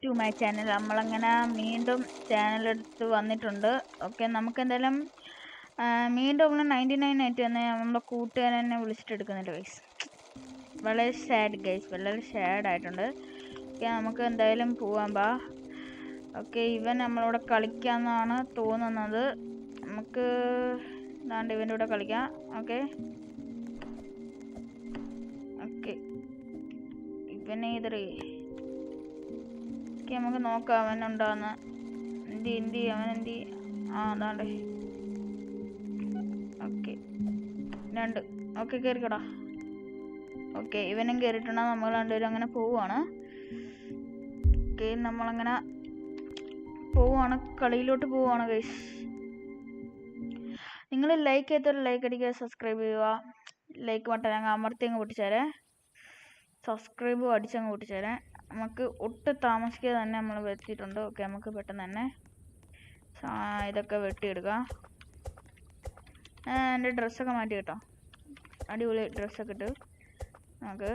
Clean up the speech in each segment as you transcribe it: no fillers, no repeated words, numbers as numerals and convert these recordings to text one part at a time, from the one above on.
To my channel. നമ്മളങ്ങനെ വീണ്ടും ചാനലെടുത്ത് വന്നിട്ടുണ്ട്. ഓക്കെ, നമുക്ക് എന്തായാലും വീണ്ടും നമ്മൾ 99 തന്നെ നമ്മുടെ കൂട്ടുകാരനെ വിളിച്ചിട്ട് എടുക്കുന്നുണ്ട് ഗൈസ്. വളരെ സാഡ് ഗൈസ്, വളരെ സാഡായിട്ടുണ്ട്. ഓക്കെ, നമുക്ക് എന്തായാലും പോവാൻ പാ. ഓക്കെ, ഇവൻ നമ്മളോട് കളിക്കാമെന്നാണ് തോന്നുന്നത്. നമുക്ക് ദാണ്ട് ഇവൻ്റെ കൂടെ കളിക്കാം. ഓക്കെ ഓക്കെ, ഇവനെ ഇതറി നമുക്ക് നോക്കാം അവനുണ്ടാന്ന്. എന്തി അവനെന്തി അതാണ്ട്. ഓക്കെ, രണ്ട്. ഓക്കെ, കയറിക്കടാ. ഓക്കെ, ഇവനും കയറിയിട്ടുണ്ടോ? നമ്മൾ രണ്ടുപേരും അങ്ങനെ പോവുകയാണ്. ഓക്കെ, നമ്മളങ്ങനെ പോവുകയാണ്, കളിയിലോട്ട് പോവുകയാണ് ഗൈസ്. നിങ്ങൾ ലൈക്ക് ചെയ്തൊരു ലൈക്ക് അടിക്കുക, സബ്സ്ക്രൈബ് ചെയ്യുക. ലൈക്ക് ബട്ടൺ അങ്ങ് അമർത്തി അങ്ങ് പൊട്ടിച്ചേരേ, സബ്സ്ക്രൈബും അടിച്ചങ്ങ് പൊട്ടിച്ചേരേ. നമുക്ക് ഒട്ടും താമസിക്കാതെ തന്നെ നമ്മൾ വെച്ചിട്ടുണ്ട്. ഓക്കെ, നമുക്ക് പെട്ടെന്ന് തന്നെ ഇതൊക്കെ വെട്ടിയെടുക്കാം. എൻ്റെ ഡ്രസ്സൊക്കെ മാറ്റി കേട്ടോ, അടിപൊളി ഡ്രസ്സൊക്കെ ഇട്ട് നമുക്ക്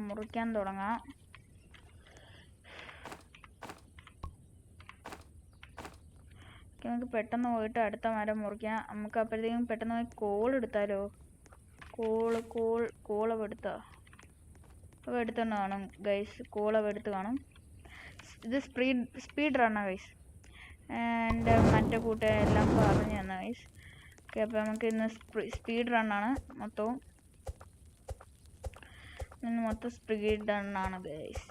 മുറിക്കാൻ തുടങ്ങാം. നമുക്ക് പെട്ടെന്ന് പോയിട്ട് അടുത്ത മരം മുറിക്കാം. നമുക്ക് അപ്പോഴത്തേക്കും പെട്ടെന്ന് പോയി കോൾ എടുത്താലോ? കോളവ് എടുത്തോണ്ട് കാണും ഗൈസ്, കോളവ് എടുത്ത് കാണും. ഇത് സ്പീഡ് റണ്ണാണ് ഗൈസ്. എൻ്റെ മറ്റേ കൂട്ടുകാരെല്ലാം പറഞ്ഞു തന്ന ഗൈസ്. ഓക്കെ, അപ്പോൾ നമുക്ക് ഇന്ന് സ്പീഡ് റണ്ണാണ് മൊത്തം സ്പീഡ് റണ്ണാണ് ഗൈസ്.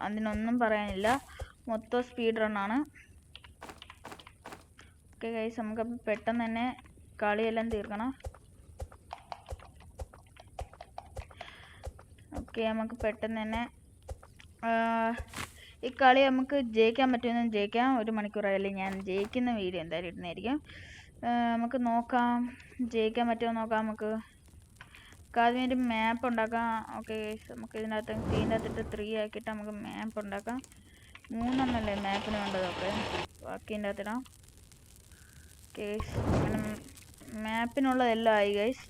അതിനൊന്നും പറയാനില്ല, മൊത്തം സ്പീഡ് റണ്ണാണ്. ഓക്കെ ഗൈസ്, നമുക്കപ്പോൾ പെട്ടെന്ന് തന്നെ കളിയെല്ലാം തീർക്കണം. ഓക്കെ, നമുക്ക് പെട്ടെന്ന് തന്നെ ഈ കളി നമുക്ക് ജയിക്കാൻ പറ്റുമെന്ന് ജയിക്കാം. 1 മണിക്കൂറായാലും ഞാൻ ജയിക്കുന്ന വീഡിയോ എന്തായാലും ഇടുന്നതായിരിക്കും. നമുക്ക് നോക്കാം ജയിക്കാൻ പറ്റുമോ നോക്കാം. നമുക്ക് ആദ്യം ഒരു മാപ്പ് ഉണ്ടാക്കാം. ഓക്കെ ഗൈസ്, നമുക്ക് ഇതിനകത്തിട്ട് 3 ആക്കിയിട്ട് നമുക്ക് മാപ്പ് ഉണ്ടാക്കാം. 3 എന്നല്ലേ മാപ്പിന് വേണ്ടത്. ഓക്കെ, ബാക്കി ഇതിൻ്റെ അകത്തിടാം. ഗൈസ്, അങ്ങനെ മാപ്പിനുള്ളതെല്ലാം ആയി ഗൈസ്.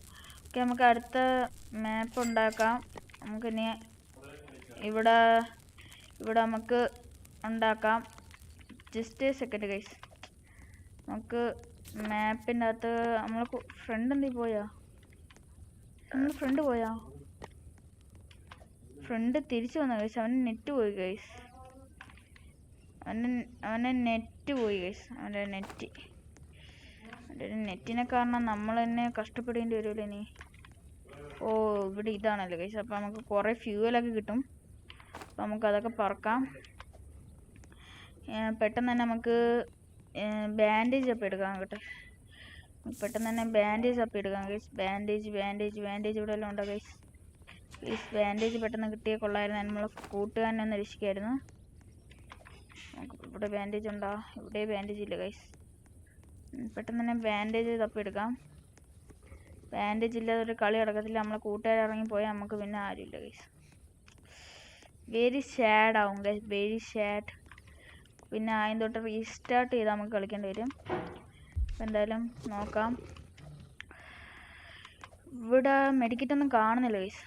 ഓക്കെ, നമുക്ക് അടുത്ത മാപ്പ് ഉണ്ടാക്കാം. നമുക്കിനി ഇവിടെ നമുക്ക് ഉണ്ടാക്കാം. Just second guys. നമുക്ക് മാപ്പിൻ്റെ അകത്ത് നമ്മൾ ഫ്രണ്ട് എന്തി പോയാ? നമ്മൾ ഫ്രണ്ട് തിരിച്ചു വന്നു ഗൈസ്. അവന് നെറ്റ് പോയി ഗൈസ്. അവൻ്റെ നെറ്റ് പോയി ഗൈസ്. അവൻ്റെ നെറ്റിനെ കാരണം നമ്മൾ തന്നെ കഷ്ടപ്പെടേണ്ടി വരുമല്ലോ ഇനി. ഓ, ഇവിടെ ഇതാണല്ലോ ഗൈസ്. അപ്പോൾ നമുക്ക് കുറേ ഫ്യൂവലൊക്കെ കിട്ടും. അപ്പോൾ നമുക്കതൊക്കെ പറക്കാം. പെട്ടെന്ന് തന്നെ നമുക്ക് ബാൻഡേജ് അപ്പം എടുക്കാം കേട്ടോ. പെട്ടെന്ന് തന്നെ ബാൻഡേജ് അപ്പം എടുക്കാം ഗൈസ്. ബാൻഡേജ് ഇവിടെ എല്ലാം ഉണ്ടോ ഗൈസ്? ബാൻഡേജ് പെട്ടെന്ന് കിട്ടിയേ കൊള്ളായിരുന്നു. നമ്മളെ കൂട്ടുകാരനെ ഒന്ന് രക്ഷിക്കായിരുന്നു. ഇവിടെ ബാൻഡേജ് ഉണ്ടോ? ഇവിടെ ബാൻഡേജ് ഇല്ല ഗൈസ്. പെട്ടെന്ന് തന്നെ ബാൻഡേജ് തപ്പി എടുക്കാം. ബാൻഡേജ് ഇല്ലാതെ ഒരു കളി നടക്കത്തില്ല. നമ്മളെ കൂട്ടുകാർ ഇറങ്ങിപ്പോയാൽ നമുക്ക് പിന്നെ ആരുമില്ല ഗൈസ്. വെരി സാഡ് ആവും ഗൈസ്, വെരി സാഡ്. പിന്നെ ആദ്യം തൊട്ട് റീസ്റ്റാർട്ട് ചെയ്താൽ നമുക്ക് കളിക്കേണ്ടി വരും. അപ്പം എന്തായാലും നോക്കാം. ഇവിടെ മെഡിക്കറ്റൊന്നും കാണുന്നില്ല ഗൈസ്.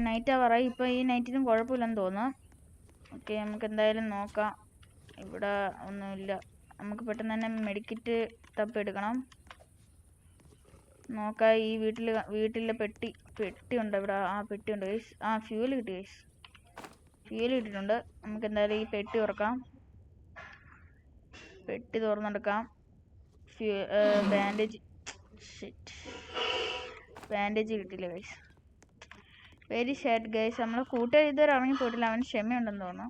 നൈറ്റ് ആവാറായി. ഇപ്പോൾ ഈ നൈറ്റിനും കുഴപ്പമില്ലെന്ന് തോന്നുന്നു. ഓക്കെ, നമുക്ക് എന്തായാലും നോക്കാം. ഇവിടെ ഒന്നുമില്ല. നമുക്ക് പെട്ടെന്ന് തന്നെ മെഡിക്കറ്റ് തപ്പിയെടുക്കണം. നോക്കാം. ഈ വീട്ടിലെ പെട്ടി ഉണ്ട് ഇവിടെ. ആ പെട്ടി ഉണ്ട് ഗൈസ്. ഫ്യൂൽ കിട്ടി ഗൈസ്. ഫ്യൂൽ കിട്ടിയിട്ടുണ്ട്. നമുക്ക് എന്തായാലും ഈ പെട്ടി തുറക്കാം. പെട്ടി തുറന്നെടുക്കാം. ബാൻഡേജ് കിട്ടിയില്ല ഗൈസ്. Very sad guys. നമ്മളെ കൂട്ടുകാർ ഇതുവരെ ഇറങ്ങിപ്പോയിട്ടില്ല. അവന് ക്ഷമയുണ്ടെന്ന് തോന്നുന്നു.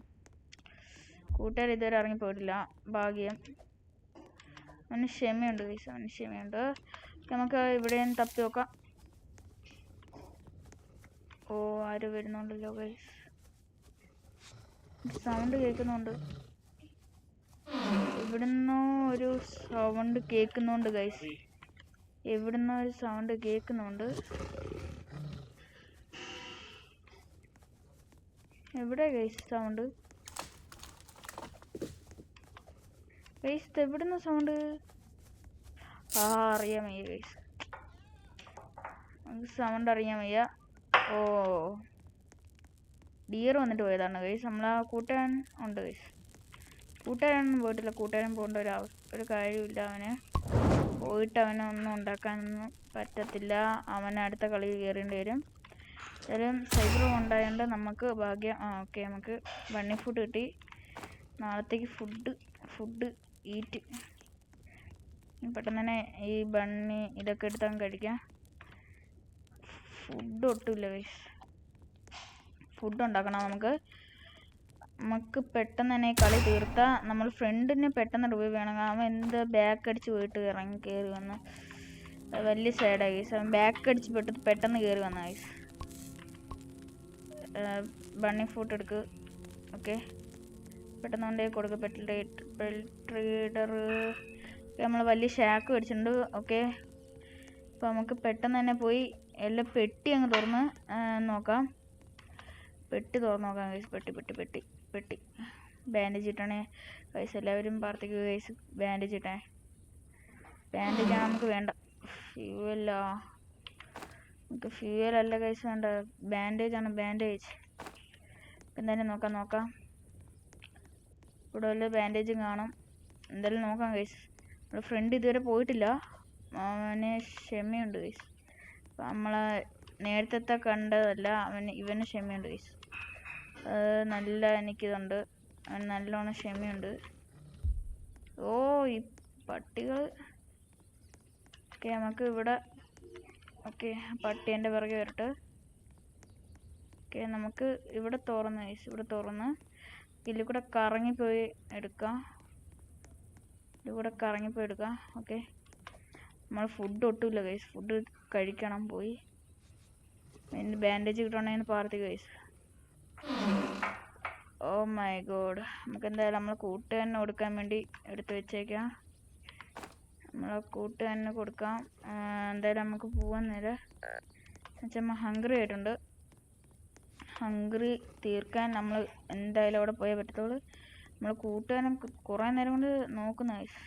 കൂട്ടുകാർ ഇതുവരെ ഇറങ്ങിപ്പോയിട്ടില്ല, ഭാഗ്യം. അവന് ക്ഷമയുണ്ട് ഗൈസ്, അവന് ക്ഷമയുണ്ട്. നമുക്ക് ഇവിടെ തപ്പി നോക്കാം. ഓ, ആരും വരുന്നുണ്ടല്ലോ ഗൈസ്. സൗണ്ട് കേൾക്കുന്നുണ്ട്. ഇവിടുന്ന് ഒരു സൗണ്ട് കേൾക്കുന്നുണ്ട് ഗൈസ്. എവിടുന്ന് ഒരു സൗണ്ട് കേൾക്കുന്നുണ്ട്. എവിടെ ഗൈസ് സൗണ്ട്? ഗൈസ്, എവിടുന്ന് സൗണ്ട്? അറിയാൻ വയ്യ ഗൈസ്, നമുക്ക് സൗണ്ട് അറിയാൻ വയ്യ. ഓ, ഡിയർ വന്നിട്ട് പോയതാണ് ഗൈസ്. നമ്മളാ കൂട്ടുകാരൻ ഉണ്ട് ഗൈസ്. കൂട്ടുകാരനൊന്നും പോയിട്ടില്ല. കൂട്ടുകാരൻ പോകേണ്ട ഒരു കാര്യമില്ല. അവന് പോയിട്ട് അവനൊന്നും ഉണ്ടാക്കാനൊന്നും പറ്റത്തില്ല. അവൻ അടുത്ത കളി കയറേണ്ടി വരും. എന്തായാലും സൈബർ ഉണ്ടായതുകൊണ്ട് നമുക്ക് ഭാഗ്യം. ഓക്കെ, നമുക്ക് ബണ്ണി ഫുഡ് കിട്ടി. നാളത്തേക്ക് ഫുഡ് ഈറ്റ്. പെട്ടെന്ന് തന്നെ ഈ ബണ്ണി ഇതൊക്കെ എടുത്തങ്ങ് കഴിക്കാം. ഫുഡ് ഒട്ടുമില്ല ഗൈസ്. ഫുഡ് ഉണ്ടാക്കണം നമുക്ക് പെട്ടെന്ന് തന്നെ കളി തീർത്താൽ നമ്മൾ ഫ്രണ്ടിന് പെട്ടെന്ന് റിവൈവ് വേണം. അവൻ എന്ത് ബാക്ക് അടിച്ച് പോയിട്ട് കയറി വന്ന് വലിയ സൈഡായി ഗൈസ്. അവൻ ബാക്ക് അടിച്ച് പെട്ടെന്ന് കയറി വന്ന ഗൈസ്. ബണ്ണി ഫുഡ് എടുക്ക്. ഓക്കെ, പെട്ടെന്ന് കൊണ്ടേ കൊടുക്കുക. പെൽട്രീഡർ നമ്മൾ വലിയ ഷാക്ക് മേടിച്ചിട്ടുണ്ട്. ഓക്കെ, അപ്പോൾ നമുക്ക് പെട്ടെന്ന് തന്നെ പോയി എല്ലാം പെട്ടി അങ്ങ് തുറന്ന് നോക്കാം. പെട്ടി തുറന്ന് നോക്കാം ഗൈസ്. പെട്ടി ബാൻഡേജ് ഇട്ടണേ ഗൈസ്. എല്ലാവരും പ്രാർത്ഥിക്കുക ഗൈസ്, ബാൻഡേജ് ഇട്ടേ. ബാൻഡേജാണ് നമുക്ക് വേണ്ട. നമുക്ക് ഫ്യൂവലല്ല ഗൈസ് വേണ്ട, ബാൻഡേജാണ്. ബാൻഡേജ് എന്തായാലും നോക്കാം. ഇവിടെ വല്ല ബാൻഡേജും കാണും. എന്തായാലും നോക്കാം ഗൈസ്. നമ്മുടെ ഫ്രണ്ട് ഇതുവരെ പോയിട്ടില്ല. അവന് ക്ഷമയുണ്ട് ഗൈസ്. അപ്പം നമ്മളെ നേരത്തെ കണ്ടതല്ല, ഇവന് ക്ഷമയുണ്ട് ഗൈസ്. നല്ല എനിക്കിതുണ്ട്. അവന് നല്ലോണം ക്ഷമയുണ്ട്. ഈ പട്ടികൾ. ഓക്കെ, നമുക്ക് ഇവിടെ ഓക്കെ പട്ടി എൻ്റെ പിറകെ വരട്ടെ. ഓക്കെ, നമുക്ക് ഇവിടെ തുറന്ന് ഗൈസ്. ഇവിടെ തുറന്ന് ഇതിൽ കൂടെ കറങ്ങിപ്പോയി എടുക്കാം. ഓക്കെ, നമ്മൾ ഫുഡ് ഒട്ടുമില്ല ഗൈസ്. ഫുഡ് കഴിക്കണം പോയി. അതിന് ബാൻഡേജ് കിട്ടണമെന്ന് പ്രാർത്ഥിക്കുക ഗൈസ്. Oh my God. നമുക്ക് എന്തായാലും നമ്മളെ കൂട്ടുകാരന് കൊടുക്കാൻ വേണ്ടി എടുത്ത് വെച്ചേക്കാം. നമ്മളെ കൂട്ടുകാരന് കൊടുക്കാം. എന്തായാലും നമുക്ക് പോവാൻ നേരം വെച്ചാൽ ഹംഗ്രി ആയിട്ടുണ്ട്. ഹംഗ്രി തീർക്കാൻ നമ്മൾ എന്തായാലും അവിടെ പോയേ പറ്റത്തുള്ളൂ. നമ്മൾ കൂട്ടുകാരൻ കുറേ നേരം കൊണ്ട് നോക്കുന്ന ഗൈസ്.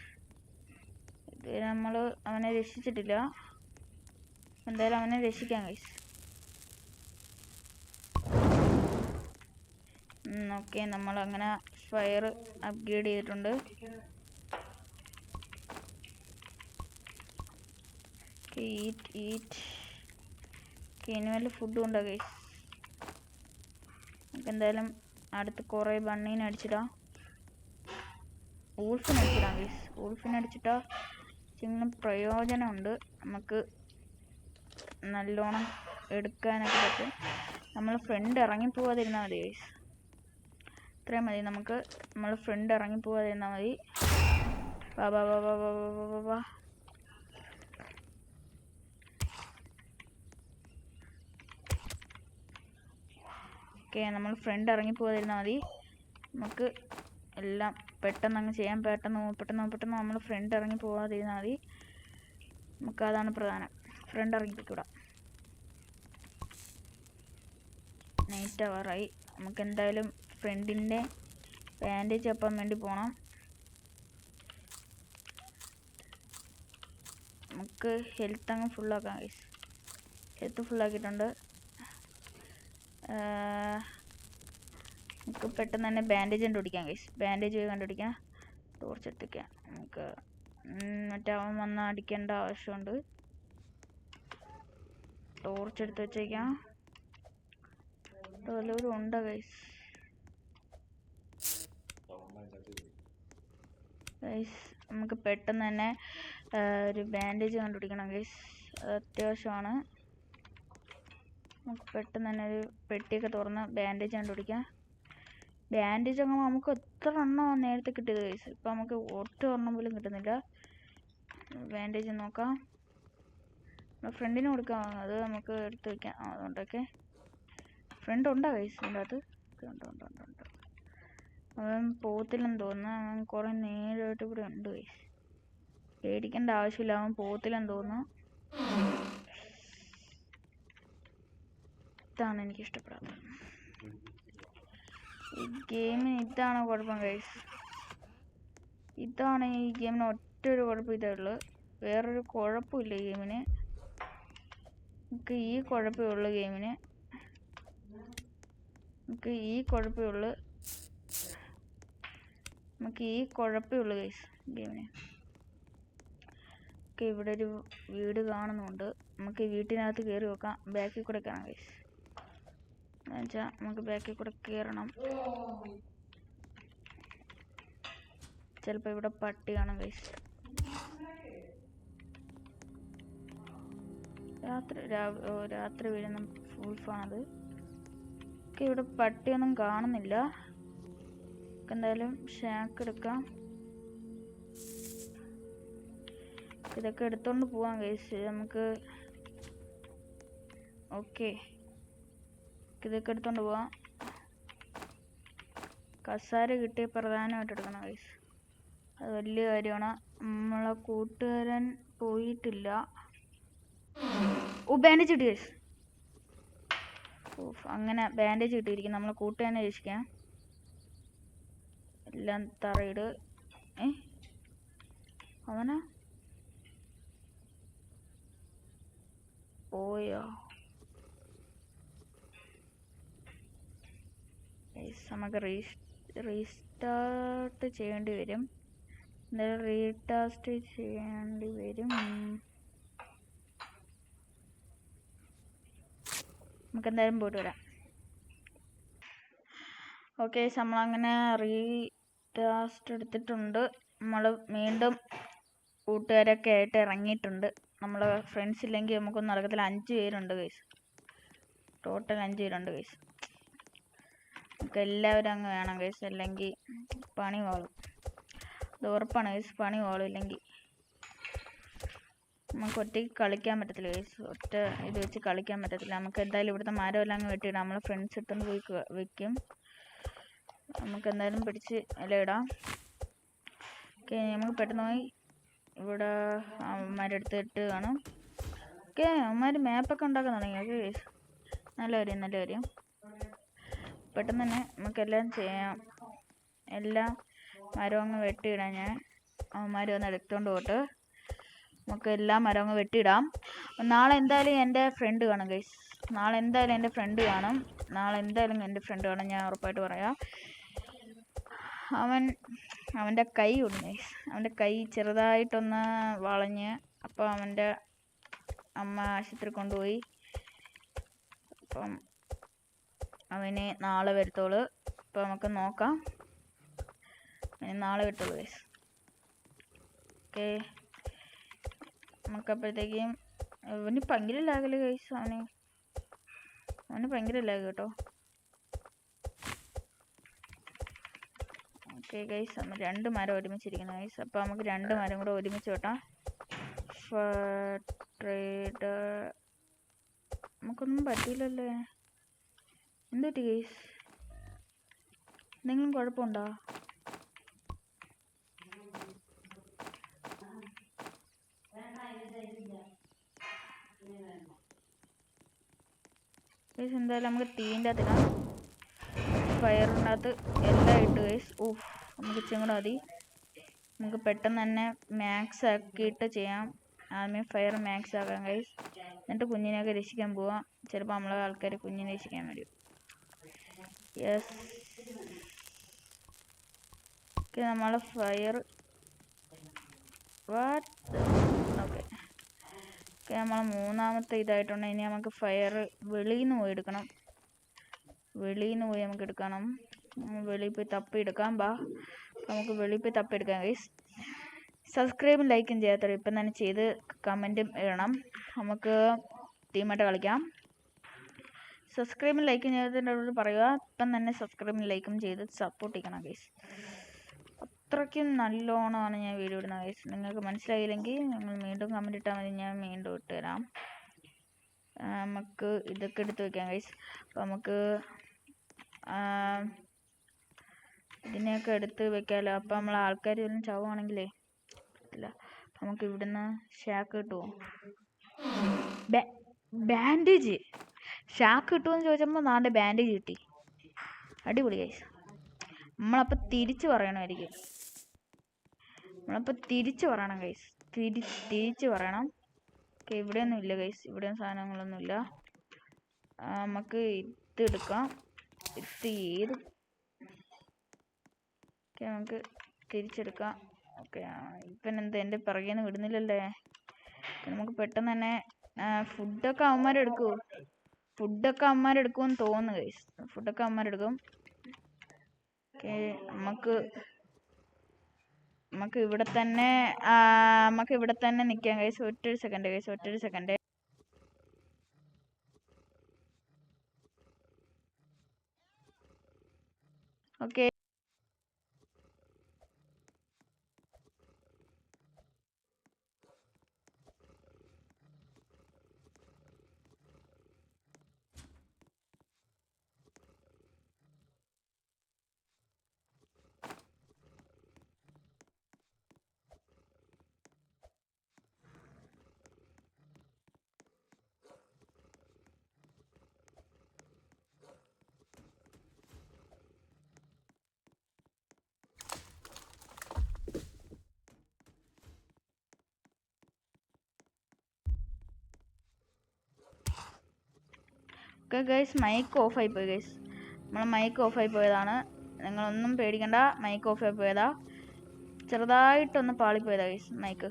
ഇതുവരെ നമ്മൾ അവനെ രക്ഷിച്ചിട്ടില്ല. എന്തായാലും അവനെ രക്ഷിക്കാം ഗൈസ്. ഓക്കെ, നമ്മളങ്ങനെ ഫയർ അപ്ഗ്രേഡ് ചെയ്തിട്ടുണ്ട്. ഈറ്റ്. ഇനി വല്ല ഫുഡും ഉണ്ടോ ഗൈസ്? നമുക്ക് എന്തായാലും അടുത്ത് കുറേ ബണ്ണീനെ അടിച്ചിടാം. ഊൾഫിനെ അടിച്ചിടാം ഗൈസ്. ഊൾഫിനെ അടിച്ചിട്ടാൽ ചിങ്ങ പ്രയോജനമുണ്ട്. നമുക്ക് നല്ലോണം എടുക്കാനൊക്കെ പറ്റും. നമ്മൾ ഫ്രണ്ട് ഇറങ്ങിപ്പോവാതിരുന്നാൽ മതി ഗൈസ്. ഇത്രയും മതി. നമ്മൾ ഫ്രണ്ട് ഇറങ്ങിപ്പോവാതിരുന്നാൽ മതി. വാ. ഓക്കെ, നമ്മൾ ഫ്രണ്ട് ഇറങ്ങിപ്പോവാതിരുന്നാൽ മതി. നമുക്ക് എല്ലാം പെട്ടെന്ന് അങ്ങ് ചെയ്യാം. പെട്ടെന്ന് നമ്മൾ ഫ്രണ്ട് ഇറങ്ങി പോകാതിരുന്നാൽ മതി. നമുക്കതാണ് പ്രധാനം. ഫ്രണ്ട് ഇറങ്ങിപ്പോയിക്കൂടാ. നൈറ്റ് ആവാറായി. നമുക്ക് എന്തായാലും ഫ്രണ്ടിൻ്റെ ബാൻഡേജ് അപ്പം വേണ്ടി പോകണം. നമുക്ക് ഹെൽത്ത് അങ്ങ് ഫുള്ളാക്കാം ഗൈസ്. ഹെൽത്ത് ഫുള്ളാക്കിയിട്ടുണ്ട്. നമുക്ക് പെട്ടെന്ന് തന്നെ ബാൻഡേജ് കണ്ടുപിടിക്കാം ഗൈസ്. ബാൻഡേജ് കണ്ടുപിടിക്കാം. ടോർച്ച് എടുത്തിക്കാം. നമുക്ക് മറ്റേ അവൻ വന്ന് അടിക്കേണ്ട ആവശ്യമുണ്ട്. ടോർച്ച് എടുത്ത് വെച്ചേക്കാം. വല്ലവരും ഉണ്ടോ ഗൈസ്? നമുക്ക് പെട്ടെന്ന് തന്നെ ഒരു ബാൻഡേജ് കണ്ടുപിടിക്കണം ഗൈസ്. അത് അത്യാവശ്യമാണ്. നമുക്ക് പെട്ടെന്ന് തന്നെ ഒരു പെട്ടിയൊക്കെ തുറന്ന് ബാൻഡേജ് കണ്ടുപിടിക്കാം. ബാൻഡേജ് ആകുമ്പോൾ നമുക്ക് എത്ര എണ്ണം നേരത്തെ കിട്ടിയത് ഗൈസ്. ഇപ്പം നമുക്ക് ഒറ്റ എണ്ണം പോലും കിട്ടുന്നില്ല. ബാൻഡേജ് നോക്കാം. ഫ്രണ്ടിന് കൊടുക്കാം. അത് നമുക്ക് എടുത്ത് വയ്ക്കാം. അതുകൊണ്ടൊക്കെ ഫ്രണ്ട് ഉണ്ടോ ഗൈസ് ഇതിൻ്റെ അകത്ത്? ഉണ്ട്. അവൻ പോകത്തില്ലെന്ന് തോന്നുന്നു. അവൻ കുറേ നേരമായിട്ട് ഇവിടെ ഉണ്ട് ഗൈസ്. പേടിക്കേണ്ട ആവശ്യമില്ല. അവൻ പോകത്തില്ലെന്ന് തോന്നുന്നു. ഇതാണ് എനിക്കിഷ്ടപ്പെടാത്തത്. ഈ ഗെയിമിന് ഇതാണ് കുഴപ്പം ഗൈസ്. ഇതാണ് ഈ ഗെയിമിന് ഒറ്റൊരു കുഴപ്പം ഇതേ ഉള്ളൂ. വേറൊരു കുഴപ്പമില്ല ഈ ഗെയിമിന്. നമുക്ക് ഈ കുഴപ്പമേ ഉള്ളൂ ഗെയിമിന്. നമുക്ക് ഈ കുഴപ്പമേ ഉള്ളൂ ഗൈസ് ഗെയിമിന്. ഓക്കെ, ഇവിടെ ഒരു വീട് കാണുന്നുണ്ട്. നമുക്ക് ഈ വീട്ടിനകത്ത് കയറി വെക്കാം. ബാക്കിൽ കൂടെ കയറാം ഗൈസ്. എന്നുവെച്ചാൽ നമുക്ക് ബാക്കിൽ കൂടെ കയറണം. ചിലപ്പോൾ ഇവിടെ പട്ടി കാണാം ഗൈസ്. രാത്രി വീഴുന്ന ഫുൾഫാണത്. ഓക്കെ, ഇവിടെ പട്ടിയൊന്നും കാണുന്നില്ല. എന്തായാലും ഷാക്ക് എടുക്കാം. ഇതൊക്കെ എടുത്തോണ്ട് പോവാം ഗൈസ് നമുക്ക്. ഓക്കെ, ഇതൊക്കെ എടുത്തോണ്ട് പോവാം. കസാര കിട്ടിയ പ്രധാനമായിട്ട് എടുക്കണം ഗൈസ്. അത് വലിയ കാര്യമാണ്. നമ്മളെ കൂട്ടുകാരൻ പോയിട്ടില്ല. ബാൻഡേജ് കിട്ടി ഗൈസ്. അങ്ങനെ ബാൻഡേജ് കിട്ടിയിരിക്കും. നമ്മളെ കൂട്ടുകാരനെ രക്ഷിക്കാം. എല്ലാം തറയിട്. അവനാ പോയോ? നമുക്ക് റീസ്റ്റാർട്ട് ചെയ്യേണ്ടി വരും. എന്തായാലും റീടാസ്റ്റ് ചെയ്യേണ്ടി വരും. നമുക്ക് എന്തായാലും പോയിട്ട് വരാം. ഓക്കെ, നമ്മളങ്ങനെ റീടാസ്റ്റ് എടുത്തിട്ടുണ്ട്. നമ്മൾ വീണ്ടും കൂട്ടുകാരൊക്കെ ആയിട്ട് ഇറങ്ങിയിട്ടുണ്ട്. നമ്മളെ ഫ്രണ്ട്സ് ഇല്ലെങ്കിൽ നമുക്കൊന്നും നടക്കത്തില്ല. 5 പേരുണ്ട് ഗൈസ്. ടോട്ടൽ 5 പേരുണ്ട് ഗൈസ്. നമുക്ക് എല്ലാവരും അങ്ങ് വേണം ഗൈസ്, അല്ലെങ്കിൽ പണി വാളും. അത് ഉറപ്പാണ് ഗൈസ്, പണി വാളും. ഇല്ലെങ്കിൽ നമുക്ക് ഒറ്റയ്ക്ക് കളിക്കാൻ പറ്റത്തില്ല ഗൈസ്. ഒറ്റ ഇത് വെച്ച് കളിക്കാൻ പറ്റത്തില്ല. നമുക്ക് എന്തായാലും ഇവിടുത്തെ മരം എല്ലാം അങ്ങ് വെട്ടിയിടാം. നമ്മളെ ഫ്രണ്ട്സ് എടുത്തുകൊണ്ട് പോയി വെക്കും. നമുക്ക് എന്തായാലും പിടിച്ച് എല്ലാം ഇടാം. ഓക്കെ, നമുക്ക് പെട്ടെന്ന് പോയി ഇവിടെ അവന്മാരെടുത്തിട്ട് കാണും. ഓക്കെ, അവന്മാർ മാപ്പൊക്കെ ഉണ്ടാക്കാൻ തുടങ്ങി. ഓക്കെ ഗൈസ്, നല്ല കാര്യം. പെട്ടെന്ന് തന്നെ നമുക്കെല്ലാം ചെയ്യാം. എല്ലാം മരം അങ്ങ് വെട്ടിയിടാം. ഞാൻ അവന്മാർ വന്ന് എടുത്തുകൊണ്ട് പോയിട്ട് നമുക്ക് എല്ലാ മരം അങ്ങ് വെട്ടിയിടാം. നാളെ എന്തായാലും എൻ്റെ ഫ്രണ്ട് കാണും ഗൈസ്. നാളെ എന്തായാലും എൻ്റെ ഫ്രണ്ട് കാണും. ഞാൻ ഉറപ്പായിട്ട് പറയാം. അവൻ്റെ കൈ ഉണ്ട് ഗൈസ്. അവൻ്റെ കൈ ചെറുതായിട്ടൊന്ന് വളഞ്ഞ്. അപ്പോൾ അവൻ്റെ അമ്മ ആശുപത്രി കൊണ്ടുപോയി. അപ്പം അവന് നാളെ വരത്തോളൂ. അപ്പോൾ നമുക്ക് നോക്കാം. നാളെ വരത്തോളൂ ഗൈസ്. ഓക്കെ, നമുക്കപ്പോഴത്തേക്കും അവന് ഭയങ്കര ലാഗല്ലേ ഗൈസ്. അവന് ഭയങ്കര ലാഗ് കേട്ടോ. ഓക്കെ ഗൈസ്, നമ്മൾ 2 മരം ഒരുമിച്ചിരിക്കുന്നു ഗൈസ്. അപ്പോൾ നമുക്ക് 2 മരം കൂടെ ഒരുമിച്ച് വെട്ടാം. നമുക്കൊന്നും പറ്റിയില്ലല്ലേ. എന്ത് പറ്റി ഗൈസ്? എന്തെങ്കിലും കുഴപ്പമുണ്ടോ? ഗൈസ്, എന്തായാലും നമുക്ക് തീൻ്റെ അകത്തിടാം. ഫയറിനകത്ത് എല്ലാം ഇട്ട് ഗൈസ്. നമുക്ക് ഇച്ചിരി കൂടെ മതി. നമുക്ക് പെട്ടെന്ന് തന്നെ മാക്സ് ആക്കിയിട്ട് ചെയ്യാം. ആദ്യമേ ഫയർ മാക്സ് ആക്കാം ഗൈസ്. എന്നിട്ട് കുഞ്ഞിനെയൊക്കെ രക്ഷിക്കാൻ പോവാം. ചിലപ്പോൾ നമ്മളെ ആൾക്കാർ കുഞ്ഞിനെ രക്ഷിക്കാൻ വരും. യെസ്, ഓക്കെ, നമ്മളെ ഫയർ ഓക്കെ, നമ്മൾ 3ാമത്തെ ഇതായിട്ടുണ്ട്. ഇനി നമുക്ക് ഫയർ വെളിയിൽ നിന്ന് പോയി എടുക്കണം. നമുക്ക് എടുക്കണം. വെളിയിൽ പോയി തപ്പി എടുക്കാം. നമുക്ക് വെളിയിൽ പോയി തപ്പി എടുക്കാം ഗൈസ്. സബ്സ്ക്രൈബും ലൈക്കും ചെയ്യാത്തവർ ഇപ്പം തന്നെ ചെയ്ത് കമൻറ്റും ഇടണം. നമുക്ക് ടീമായിട്ട് കളിക്കാം. സബ്സ്ക്രൈബും ലൈക്കും ചെയ്യാത്തവരോട് പറയുക, ഇപ്പം തന്നെ സബ്സ്ക്രൈബും ലൈക്കും ചെയ്ത് സപ്പോർട്ട് ചെയ്യണം ഗൈസ്. അത്രയ്ക്കും നല്ലോണമാണ് ഞാൻ വീഡിയോ ഇടുന്നത് ഗൈസ്. നിങ്ങൾക്ക് മനസ്സിലായില്ലെങ്കിൽ നിങ്ങൾ വീണ്ടും കമൻറ്റ് ഇട്ടാൽ മതി. ഞാൻ വീണ്ടും ഇട്ട് തരാം. നമുക്ക് ഇതൊക്കെ എടുത്ത് വയ്ക്കാം ഗൈസ്. അപ്പോൾ നമുക്ക് ഇതിനെയൊക്കെ എടുത്ത് വെക്കാമല്ലോ. അപ്പോൾ നമ്മളെ ആൾക്കാർ വല്ലതും ചാവുകയാണെങ്കിലേ പറ്റില്ല. നമുക്ക് ഇവിടുന്ന് ഷാക്ക് കിട്ടുമോ? ബാൻഡേജ് ഷാക്ക് കിട്ടുമെന്ന് ചോദിച്ചപ്പോൾ നാളെ ബാൻഡേജ് കിട്ടി. അടിപൊളി ഗൈസ്. നമ്മളപ്പോൾ തിരിച്ച് പറയണമായിരിക്കും. തിരിച്ച് പറയണം ഗൈസ്. തിരിച്ച് പറയണം. ഓക്കെ, ഇവിടെയൊന്നും ഇല്ല ഗൈസ്. ഇവിടെയും സാധനങ്ങളൊന്നും ഇല്ല. നമുക്ക് ഇതെടുക്കാം. ഏത് ഓക്കെ നമുക്ക് തിരിച്ചെടുക്കാം. ഓക്കെ ഇപ്പം എന്താ എൻ്റെ പിറകെ നിന്ന് വിടുന്നില്ലല്ലേ? നമുക്ക് പെട്ടെന്ന് തന്നെ ഫുഡൊക്കെ അവന്മാരെടുക്കുമെന്ന് തോന്നുന്നു ഗൈസ്. ഫുഡൊക്കെ അവന്മാരെടുക്കും. ഓക്കെ നമുക്ക് ഇവിടെ തന്നെ നിൽക്കാം ഗൈസ്. ഒറ്റൊരു സെക്കൻഡ്. ഓക്കെ ഗൈസ് മൈക്ക് ഓഫായി പോയി ഗൈസ്. മൈക്ക് ഓഫായി പോയതാണ്. നിങ്ങളൊന്നും പേടിക്കണ്ട. മൈക്ക് ഓഫായി പോയതാ. ചെറുതായിട്ടൊന്ന് പാളിപ്പോയതാ ഗൈസ് മൈക്ക്.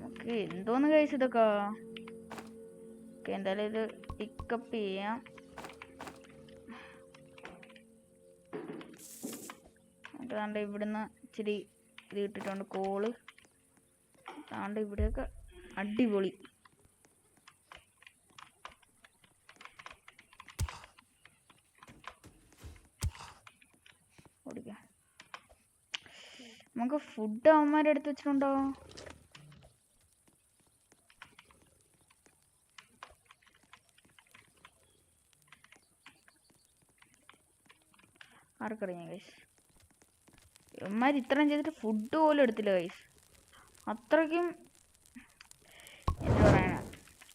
ഓക്കെ എന്തോന്ന് ഗൈസ് ഇതൊക്കെ. ഓക്കെ എന്തായാലും ഇത് പിക്കപ്പ് ചെയ്യാം. താണ്ട് ഇവിടുന്ന് ഇച്ചിരി ഇത് ഇട്ടിട്ടുണ്ട് കോള്. താണ്ട് ഇവിടെയൊക്കെ അടിപൊളി. നമുക്ക് ഫുഡ് അവന്മാരെടുത്ത് വെച്ചിട്ടുണ്ടോ? ആർക്കറിയാം ഗൈസ്. അവന്മാർ ഇത്രയും ചെയ്തിട്ട് ഫുഡ് പോലും എടുത്തില്ല ഗൈസ്. അത്രയ്ക്കും എന്താ പറയണ,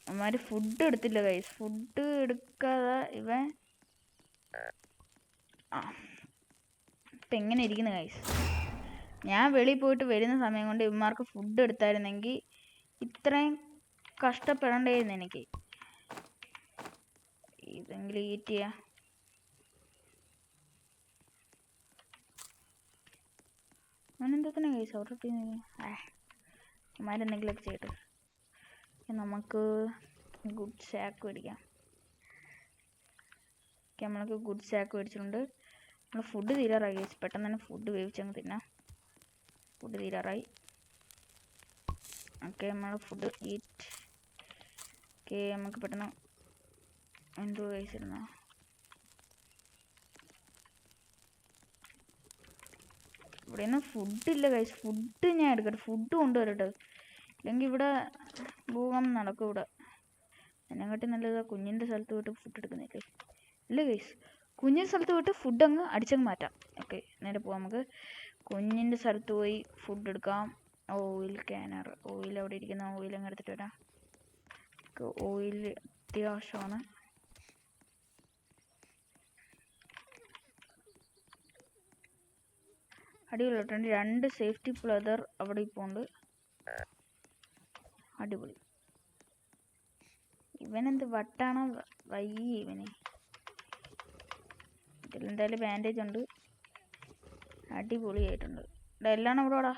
അവന്മാർ ഫുഡ് എടുത്തില്ല ഗൈസ്. ഫുഡ് എടുക്കാതെ ഇവൻ ഇപ്പം എങ്ങനെ ഇരിക്കുന്നു ഗൈസ്. ഞാൻ വെളിയിൽ പോയിട്ട് വരുന്ന സമയം കൊണ്ട് ഇവന്മാർക്ക് ഫുഡ് എടുത്തായിരുന്നെങ്കിൽ ഇത്രയും കഷ്ടപ്പെടേണ്ടായിരുന്നു എനിക്ക്. ഇതെങ്കിലും ഈറ്റ് ചെയ്യാം. അവനെന്തൊക്കെ ഗൈസ് ഓർഡർ അവന്മാരെന്തെങ്കിലുമൊക്കെ ചെയ്യട്ടെ. നമുക്ക് ഗുഡ് സാക്ക് മേടിക്കാം. നമ്മൾക്ക് ഗുഡ് സാക്ക് മേടിച്ചിട്ടുണ്ട്. നമ്മൾ ഫുഡ് തീരാറായി ഗൈസ്. പെട്ടെന്ന് തന്നെ ഫുഡ് വേവിച്ചങ്ങ് തിന്നാം. ഫുഡ് തീരാറായി. ഓക്കെ നമ്മൾ ഫുഡ് ഈറ്റ്. ഓക്കെ നമുക്ക് പെട്ടെന്ന് എന്തോ കഴിച്ചിരുന്ന ഇവിടെ ഒന്നും ഫുഡില്ല ഗൈസ്. ഫുഡ് ഞാൻ എടുക്കട്ടെ. ഫുഡ് കൊണ്ടുവരട്ടെ. ഇല്ലെങ്കിൽ ഇവിടെ ഭൂകമ്പം നടക്കും. ഇവിടെ എന്നെക്കാട്ടി നല്ലത് കുഞ്ഞിൻ്റെ സ്ഥലത്ത് പോയിട്ട് ഫുഡ് എടുക്കുന്നില്ലേ. ഇല്ല ഗൈസ്, കുഞ്ഞിൻ്റെ സ്ഥലത്ത് പോയിട്ട് ഫുഡ് അങ്ങ് അടിച്ചങ്ങ് മാറ്റാം. ഓക്കെ നേരെ പോവാം. നമുക്ക് കുഞ്ഞിൻ്റെ സ്ഥലത്ത് പോയി ഫുഡ് എടുക്കാം. ഓയിൽ ക്യാനർ, ഓയിൽ അവിടെ ഇരിക്കുന്ന ഓയിൽ അങ്ങ് എടുത്തിട്ട് വരാം. ഓയിൽ അത്യാവശ്യമാണ്. അടിപൊളിയായിട്ടുണ്ട്. 2 സേഫ്റ്റി പ്ലദർ അവിടെ ഇപ്പോൾ ഉണ്ട്. അടിപൊളി. ഇവനെന്ത് വട്ടാണോ വയ്യ ഇവന്. ഇതിലെന്തായാലും ബാൻഡേജ് ഉണ്ട്. അടിപൊളിയായിട്ടുണ്ട്. എല്ലാം ഇവിടെ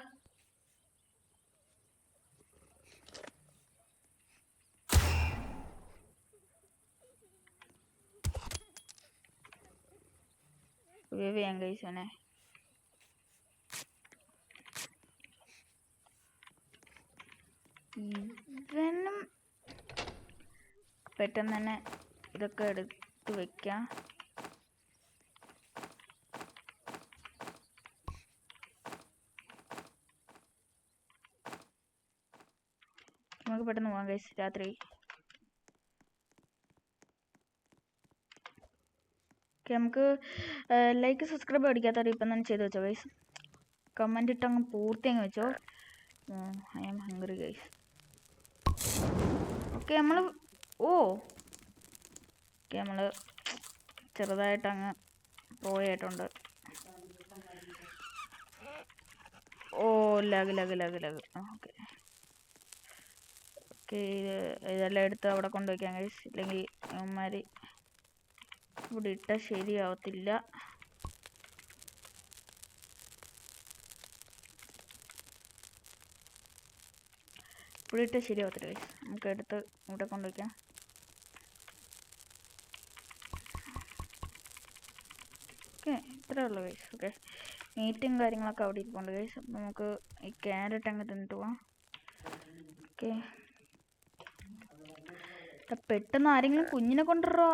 വേവിയാൻ കഴിച്ചോനെ. ഇവനും പെട്ടെന്ന് തന്നെ ഇതൊക്കെ എടുത്ത് വെക്കാം. നമുക്ക് പെട്ടെന്ന് പോകാം ഗൈസ്. രാത്രി നമുക്ക് ലൈക്ക് സബ്സ്ക്രൈബ് അടിക്കാത്തവർ ഇപ്പം തന്നെ ചെയ്ത് വെച്ചോ ഗൈസ്. കമൻറ്റ് ഇട്ട് അങ്ങ് പൂർത്തി അങ്ങ് വെച്ചോ. I am hungry guys. Okay നമ്മൾ നമ്മൾ ചെറുതായിട്ട് അങ്ങ് പോയിട്ടുണ്ട്. ലഗ്. ഓക്കെ ഓക്കെ ഇതെല്ലാം എടുത്ത് അവിടെ കൊണ്ടുവയ്ക്കാം ഗൈസ്. ഇല്ലെങ്കിൽ അവന്മാർ ഇവിടെ ഇട്ടാൽ ശരിയാവത്തില്ല. ഇവിടെ ഇട്ടാൽ ശരിയാവത്തില്ല ഗൈസ്. നമുക്ക് എടുത്ത് ഇവിടെ കൊണ്ടുവയ്ക്കാം. ഓക്കെ, ഇത്രേ ഉള്ളൂ ഗൈസ്. ഓക്കെ, മീറ്റും കാര്യങ്ങളൊക്കെ അവിടെ ഇരിപ്പുണ്ട് ഗൈസ്. അപ്പം നമുക്ക് ഈ ക്യാരറ്റ് അങ്ങ് തിന്നിട്ട് പോവാം. ഓക്കെ, പെട്ടെന്ന് ആരെങ്കിലും കുഞ്ഞിനെ കൊണ്ടുവരോ?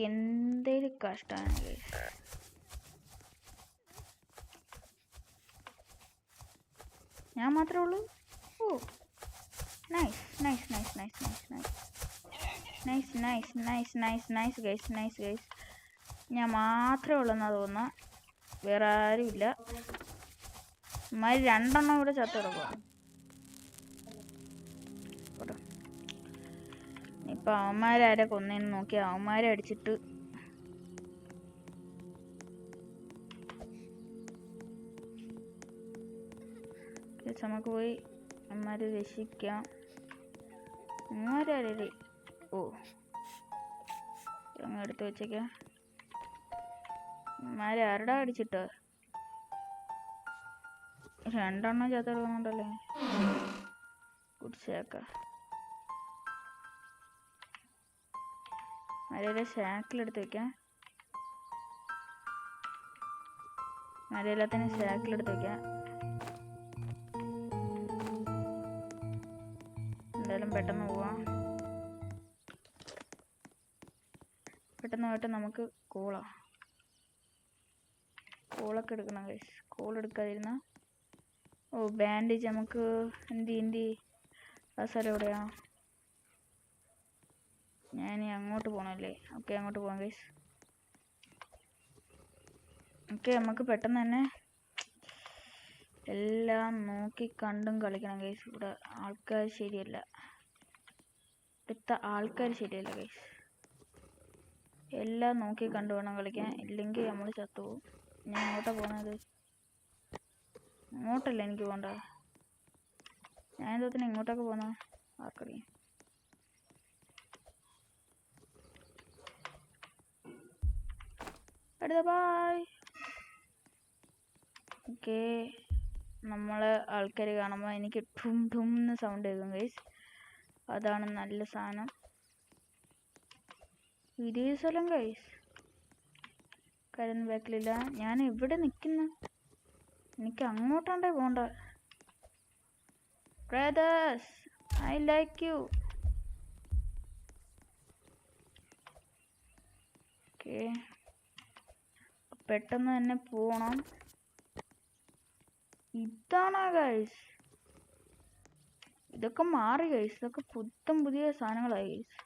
എന്തൊരു കഷ്ടമാണ് ഗൈസ്. ഞാൻ മാത്രമേ ഉള്ളൂ. Oh, nice nice nice nice nice nice nice nice nice nice nice guys, nice guys. ഞാൻ മാത്രമേ ഉള്ളെന്നാണ് തോന്നുന്നത്, വേറെ ആരുമില്ല. അമ്മാര് 2 എണ്ണം ഇവിടെ ചത്ത് കിടക്കുക. ഇപ്പം അവന്മാരാരെ കൊന്നേന്ന് നോക്കി അവന്മാരെ അടിച്ചിട്ട് നമുക്ക് പോയി അമ്മമാരെ രക്ഷിക്കാം. അമ്മമാരെ ഓ അങ്ങ് എടുത്ത് വെച്ചേക്കാം. അമ്മമാരെ ആരുടെ അടിച്ചിട്ടോ? 2 എണ്ണം ചത്ത് കിടക്കുന്നുണ്ടല്ലേ. കുടിച്ചേക്ക മരയിലെ ഷാക്കിലെടുത്ത് വെക്കാം. മരയിലത്തിന് ഷാക്കിലെടുത്ത് വെക്കാം. എന്തായാലും പെട്ടെന്ന് പോവാം. പെട്ടെന്ന് പോയിട്ട് നമുക്ക് കോളൊക്കെ എടുക്കണം ഗൈസ്. കോൾ എടുക്കാതിരുന്ന ഓ ബാൻഡേജ് നമുക്ക് എന്തി ആ സ്ഥലം എവിടെയാ? ഞാൻ അങ്ങോട്ട് പോകണല്ലേ. ഓക്കെ, അങ്ങോട്ട് പോകാം ഗൈസ്. ഓക്കെ, നമുക്ക് പെട്ടെന്ന് തന്നെ എല്ലാം നോക്കി കണ്ടും കളിക്കണം ഗൈസ്. ഇവിടെ ആൾക്കാർ ശരിയല്ല, ഇവിടുത്തെ ആൾക്കാർ ശരിയല്ല ഗൈസ്. എല്ലാം നോക്കി കണ്ടു വേണം കളിക്കാൻ, ഇല്ലെങ്കിൽ നമ്മൾ ചത്തുപോകും. ഞാൻ എങ്ങോട്ടാണ് പോകുന്നത്? ഇങ്ങോട്ടല്ല എനിക്ക് പോകണ്ട. ഞാൻ എന്തോത്തിന് ഇങ്ങോട്ടൊക്കെ പോകുന്ന ആർക്കറിയാം. അടുത്ത ബായ്. ഓക്കെ, നമ്മളെ ആൾക്കാർ കാണുമ്പോൾ എനിക്ക് ഠും ഠും എന്ന് സൗണ്ട് കേൾക്കും ഗൈസ്. അതാണ് നല്ല സാധനം. ഇതേ സ്ഥലം ഗൈസ്. കരുന്ന് ബാക്കിലില്ല. ഞാൻ എവിടെ നിൽക്കുന്നു? എനിക്ക് അങ്ങോട്ടാണ്ടേ പോണ്ട. Brothers, I like you. Okay, പെട്ടെന്ന് തന്നെ പോകണം. ഇതാണോ ഗൈസ്? ഇതൊക്കെ മാറി ഗൈസ്. ഇതൊക്കെ പുതിയ സാധനങ്ങളായി ഗൈസ്.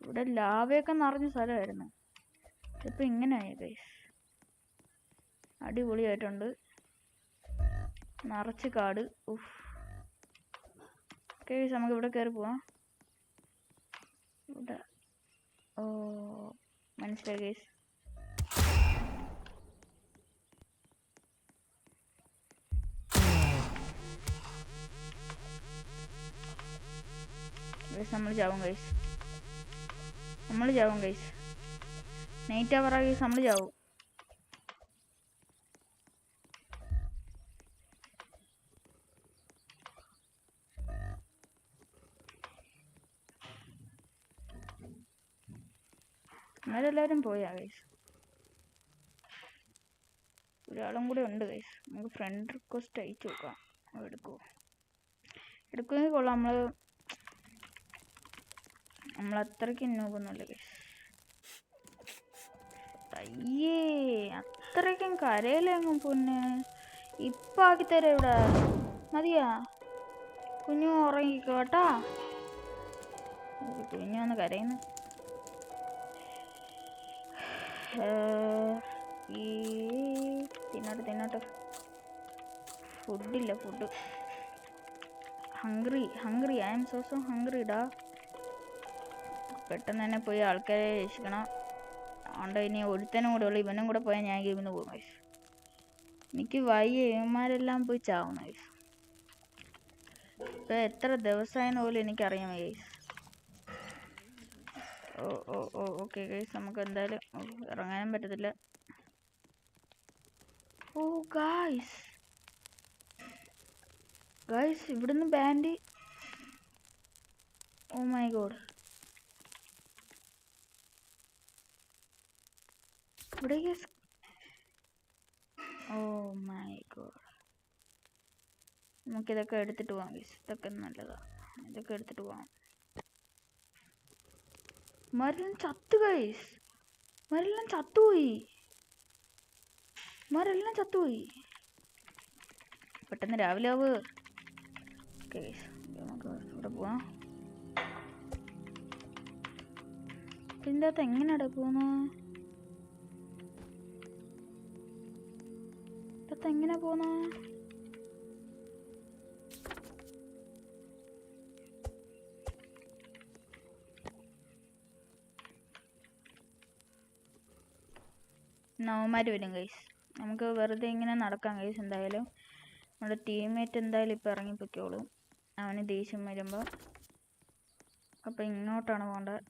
ഇവിടെ ലാവയൊക്കെ നിറഞ്ഞ സ്ഥലമായിരുന്നു, ഇതിപ്പോൾ ഇങ്ങനെയായി ഗൈസ്. അടിപൊളിയായിട്ടുണ്ട്, നിറച്ച് കാട്. ഉഫ്. ഓക്കെ ഗൈസ്, നമുക്ക് ഇവിടെ കയറി പോവാം. ഇവിടെ ഓ മനസ്സിലായി ഗൈസ്. നമ്മൾ ചാവും ഗൈസ്. നൈറ്റ് അവറാ ഗൈസ്, നമ്മൾ ചാവും. എല്ലാവരും പോയാ ഗൈസ്. ഒരാളും കൂടെ ഉണ്ട് ഗൈസ്. നമുക്ക് ഫ്രണ്ട് റിക്വസ്റ്റ് അയച്ചു നോക്കാം. എടുക്കുമെങ്കിൽ കൊള്ളാം. നമ്മളത്രയ്ക്ക് നോക്കുന്നില്ല ഗൈസ്. അയ്യേ, അത്രയ്ക്കും കരയിലെങ്ങും പൊന്ന്. ഇപ്പം ആക്കിത്തരാം. ഇവിടെ മതിയാ? കുഞ്ഞു ഉറങ്ങിക്കോ കേട്ടാ. കുഞ്ഞു വന്ന് കരയുന്നു. തിന്നോട്ടെ. ഫുഡില്ല. Hungry. I am so hungry ഡാ. പെട്ടെന്ന് തന്നെ പോയി ആൾക്കാരെ രക്ഷിക്കണം. അതുകൊണ്ട് ഇനി ഒരുത്തനും കൂടെ ഉള്ളു. ഇവനും കൂടെ പോയാൽ ഞാൻ ഗെയിമിന് പോകും ഗൈസ്. എനിക്ക് വയ്യ. ഇവന്മാരെല്ലാം പോയി ചാവുന്നു ഗൈസ്. ഇപ്പം എത്ര ദിവസമായെന്ന് പോലും എനിക്കറിയാം ഗൈസ്. ഓക്കെ ഗൈസ്, നമുക്ക് എന്തായാലും ഇറങ്ങാനും പറ്റത്തില്ല. ഓ ഗൈസ് ഇവിടുന്ന് ബാൻഡ്. ഓ മൈ ഗോഡ്, ഇവിടെ ഗൈസ്. ഓ മൈ ഗോഡ്, നമുക്കിതൊക്കെ എടുത്തിട്ട് പോകാം ഗൈസ്. ഇതൊക്കെ നല്ലതാണ്, ഇതൊക്കെ എടുത്തിട്ട് പോകാം. മരെല്ലാം ചത്തു ഗൈസ്, മരെല്ലാം ചത്തുപോയി. പെട്ടെന്ന് രാവിലെ ആവ്. ഓക്കെ ഗൈസ്, നമുക്ക് ഇവിടെ പോവാം. ഇതിൻ്റെ അകത്ത് എങ്ങനെയാടാ പോകുന്നത്? എങ്ങനെ പോന്ന? നവന്മാര് വരും ഗൈസ്. നമുക്ക് വെറുതെ ഇങ്ങനെ നടക്കാം ഗൈസ്. എന്തായാലും നമ്മുടെ ടീംമേറ്റ് എന്തായാലും ഇപ്പം ഇറങ്ങിപ്പോയിക്കോളും, അവന് ദേഷ്യം വരുമ്പോൾ. അപ്പം ഇങ്ങോട്ടാണ് പോകേണ്ടത്.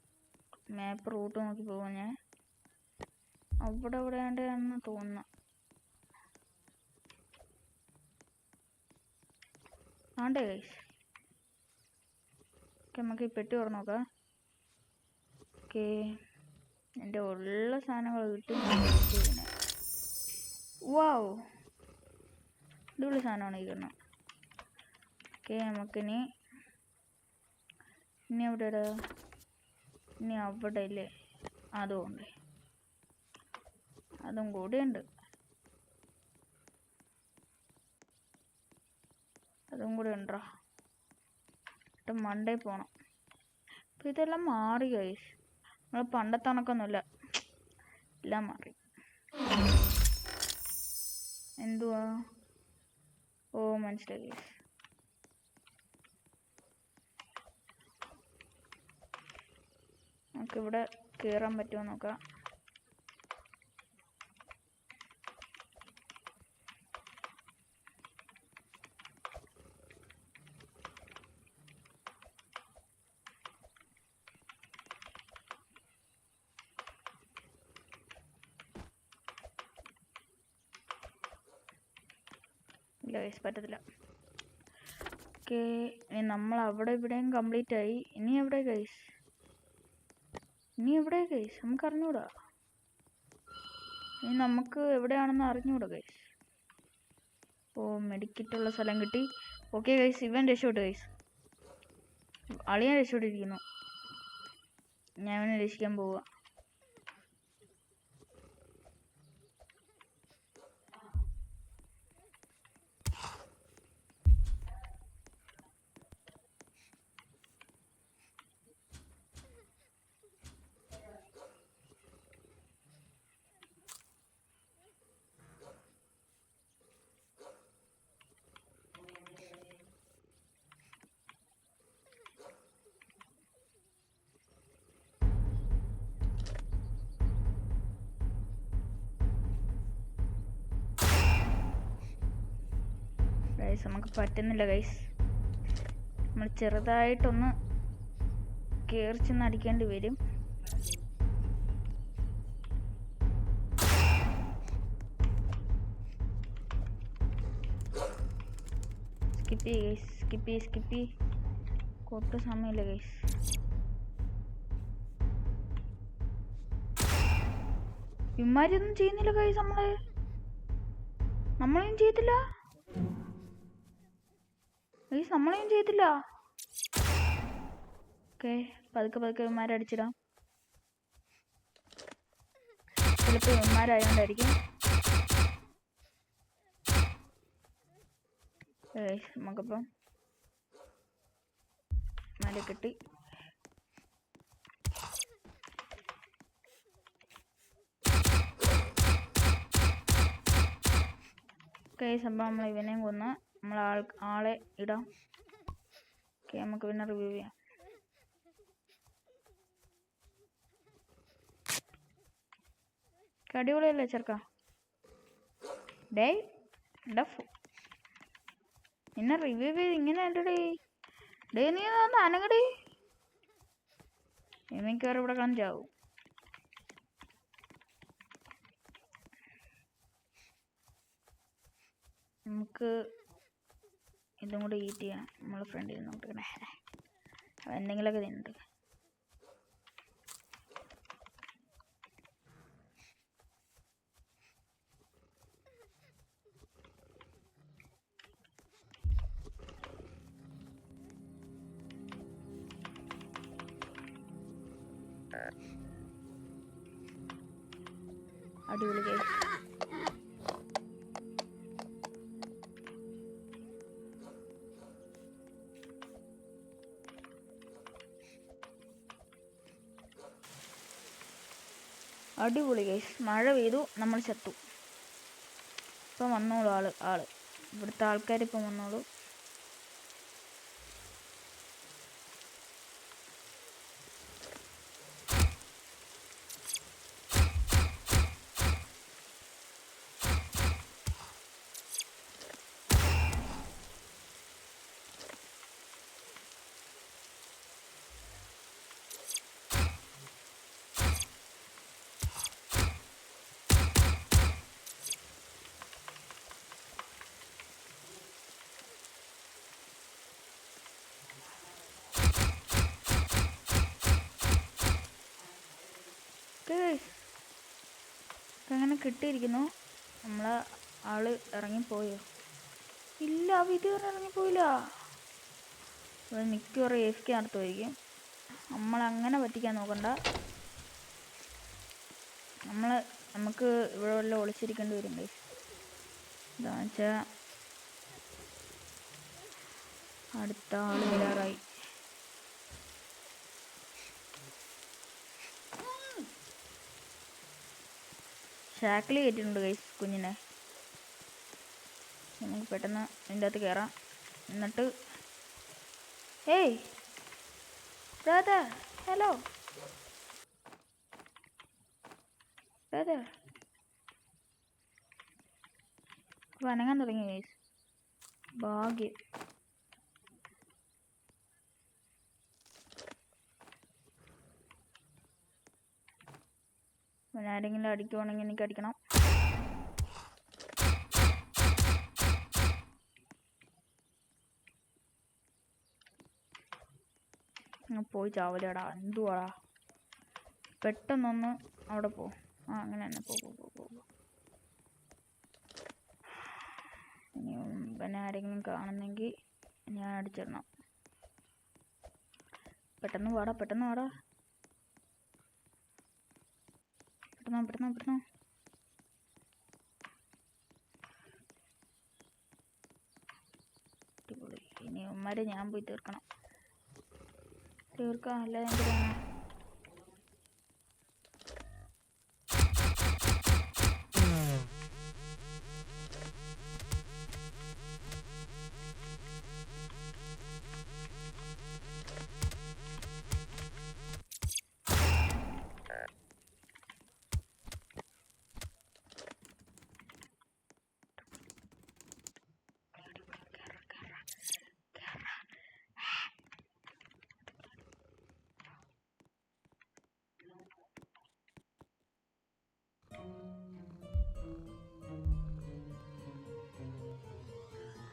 മാപ്പ് റൂട്ട് നോക്കി പോകും ഞാൻ. അവിടെ എവിടെയാണ്ടെന്ന് തോന്നുന്നു. ആണ്ടേ ഗൈസ്. ഓക്കെ, നമുക്ക് ഈ പെട്ടി തുറന്ന് നോക്കാം. ഓക്കെ, എൻ്റെ ഉള്ള സാധനങ്ങൾ കിട്ടി. വാവ്, അടിപൊളി സാധനമാണ് ഇരിക്കുന്നത്. ഓക്കെ, നമുക്കിനി എവിടെയാ? ഇനി അവിടെ ഇല്ലേ? അതുകൊണ്ട് അതും കൂടെ ഉണ്ട്. അതും കൂടെ ഉണ്ടോ? മണ്ടേ പോണം. അപ്പം ഇതെല്ലാം മാറി ഗൈസ്. നമ്മൾ പണ്ടത്തെ കണക്കൊന്നുമില്ല, എല്ലാം മാറി. എന്തുവാ? ഓ മനസ്സിലായി ഗൈസ്. നമുക്കിവിടെ കയറാൻ പറ്റുമോ നോക്കാം. ഇല്ല ഗൈസ്, പറ്റത്തില്ല. ഓക്കെ, ഇനി നമ്മൾ അവിടെ ഇവിടെയും കംപ്ലീറ്റ് ആയി. ഇനി എവിടെ ഗൈസ്? നമുക്ക് അറിഞ്ഞൂടാ. ഇനി നമുക്ക് എവിടെയാണെന്ന് അറിഞ്ഞൂടാ ഗൈസ്. ഓ, മെഡിക്കറ്റുള്ള സ്ഥലം കിട്ടി. ഓക്കെ ഗൈസ്, ഇവൻ രക്ഷപ്പെട്ടു ഗൈസ്. അളിയാൻ രക്ഷപ്പെട്ടിരിക്കുന്നു. ഞാൻ അവനെ രക്ഷിക്കാൻ പോവുക. ഗൈസ്, നമുക്ക് പറ്റുന്നില്ല ഗൈസ്. നമ്മൾ ചെറുതായിട്ടൊന്ന് കയറി ചെന്ന് അടിക്കേണ്ടി വരും. സ്കിപ്പി കൊട്ട സമയമില്ല ഗൈസ്. ഇമാരൊന്നും ചെയ്യുന്നില്ല ഗൈസ്. നമ്മളെയും ചെയ്തില്ല ഗൈസ്, നമ്മളെയും ചെയ്തില്ല. ഓക്കെ, പതുക്കെ ഇവന്മാരടിച്ചിടാം. ചിലപ്പോൾ ഇവന്മാരായോണ്ടായിരിക്കും. നമുക്കിപ്പം മല കിട്ടി. സംഭവം നമ്മൾ ഇവനെയും കൊന്ന് നമ്മൾ ആളെ ഇടാം. ഓക്കെ, നമുക്ക് പിന്നെ റിവ്യൂ ചെയ്യാം. അടിപൊളിയല്ലേ ചെറുക്ക? ഡേ പിന്നെ റിവ്യൂ ചെയ്ത് ഇങ്ങനെ അല്ലടേ. ഡേ നീ ഒന്ന് അനങ്ങടി. എനിക്കവരെ ഇവിടെ കഞ്ചാവും. നമുക്ക് ഇതും കൂടെ ഈറ്റ് ചെയ്യാം. നമ്മളെ ഫ്രണ്ടിൽ നോക്കിക്കണേ, എന്തെങ്കിലുമൊക്കെ തിന്നിട്ട്. അടിപൊളി ഗൈസ്. അടിപൊളി ഗൈസ്. മഴ പെയ്തു, നമ്മൾ ചത്തു. ഇപ്പം വന്നോളൂ ആള് ഇവിടുത്തെ ആൾക്കാരിപ്പം വന്നോളൂ. അങ്ങനെ കിട്ടിയിരിക്കുന്നു. നമ്മളെ ആള് ഇറങ്ങിപ്പോയോ? ഇല്ല, അവ ഇതുവരെ ഇറങ്ങിപ്പോയില്ല. മിക്കവാറും AFK നടത്തുമായിരിക്കും. നമ്മളങ്ങനെ പറ്റിക്കാൻ നോക്കണ്ട. നമുക്ക് ഇവിടെ വല്ല ഒളിച്ചിരിക്കേണ്ടി വരും ഗൈസ്. എന്താണെന്ന് വെച്ചാൽ അടുത്ത ആള് വരാറായി. ഷാക്കിൽ കയറ്റിയിട്ടുണ്ട് ഗൈസ് കുഞ്ഞിനെ. നമുക്ക് പെട്ടെന്ന് ഇതിൻ്റെ അകത്ത് കയറാം. എന്നിട്ട് ഏയ് ബ്രദർ, ഹലോ ബ്രദർ. അനങ്ങാൻ തുടങ്ങി ഗൈസ്. ഭാഗ്യം. ആരെങ്കിലും അടിക്കുവാണെങ്കിൽ എനിക്ക് അടിക്കണം. പോയി ചാവലടാ, എന്തുവാടാ. പെട്ടെന്നൊന്ന് അവിടെ പോ. അങ്ങനെ തന്നെ പോ. ഇനി പിന്നെ ആരെങ്കിലും കാണുന്നെങ്കിൽ ഞാൻ അടിച്ചിടണം. പെട്ടെന്ന് വാടാ. ഇനി ഉമ്മാരെ ഞാൻ പോയി തീർക്കാം. അല്ല എന്തിനാണ്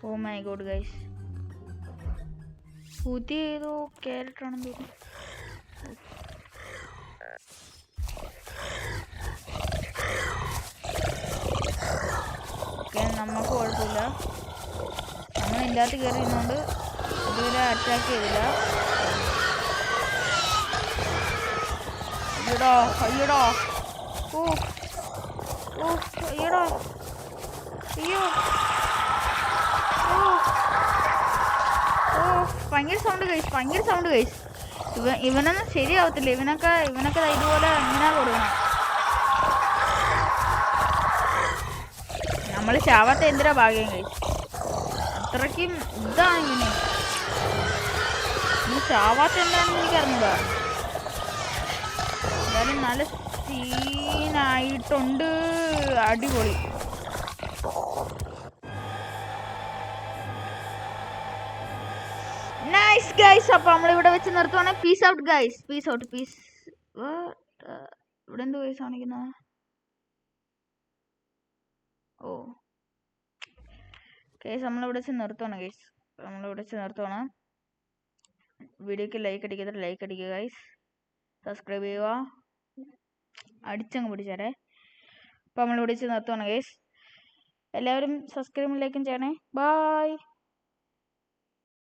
ഓ മൈ ഗോഡ് ഗൈസ്, പുതിയ ഏതോ ക്യാരക്ടറാണെന്ന് തോന്നുന്നു. ഓക്കെ, നമുക്ക് കുഴപ്പമില്ല. നമ്മൾ ഇതിൻ്റെ അകത്ത് കയറിയിരുന്നുകൊണ്ട് ഇതുവരെ അറ്റാക്ക് ചെയ്തില്ല. അയ്യടാ അയ്യോ ഭയങ്കര സൗണ്ട് ഗൈസ്. ഇവനൊന്നും ശരിയാവത്തില്ല. ഇവനൊക്കെ ഇതുപോലെ എങ്ങനെ കൊടുക്കണം. നമ്മൾ ചാവാത്ത എന്തിനാ ഭാഗ്യം ഗൈസ്. അത്രയ്ക്കും ഇതാണ് ഇവന്. ചാവാത്ത എന്താണെന്ന് എനിക്കറിഞ്ഞൂടാ. എന്തായാലും നല്ല സീനായിട്ടുണ്ട്. അടിപൊളി. Nice guys. അപ്പോൾ നമ്മളിവിടെ വെച്ച് നിർത്തുവാണ്. Peace out guys. Peace out. Peace. ഇവിടെ എന്ത് ഗൈസ് കാണിക്കുന്നത്? ഓ ഗൈസ് നമ്മളിവിടെ വെച്ച് നിർത്തുവാണ് ഗൈസ്. നമ്മളിവിടെ വെച്ച് നിർത്തുവാണ്. വീഡിയോക്ക് ലൈക്ക് അടിക്കാതെ ലൈക്ക് അടിക്കുക ഗൈസ്. സബ്സ്ക്രൈബ് ചെയ്യുക. അടിച്ചങ്ങ് പിടിച്ചേരെ. അപ്പോൾ നമ്മളിവിടെ വെച്ച് നിർത്തുവാണ് ഗൈസ്. എല്ലാവരും സബ്സ്ക്രൈബും ലൈക്കും ചെയ്യണേ. ബൈ.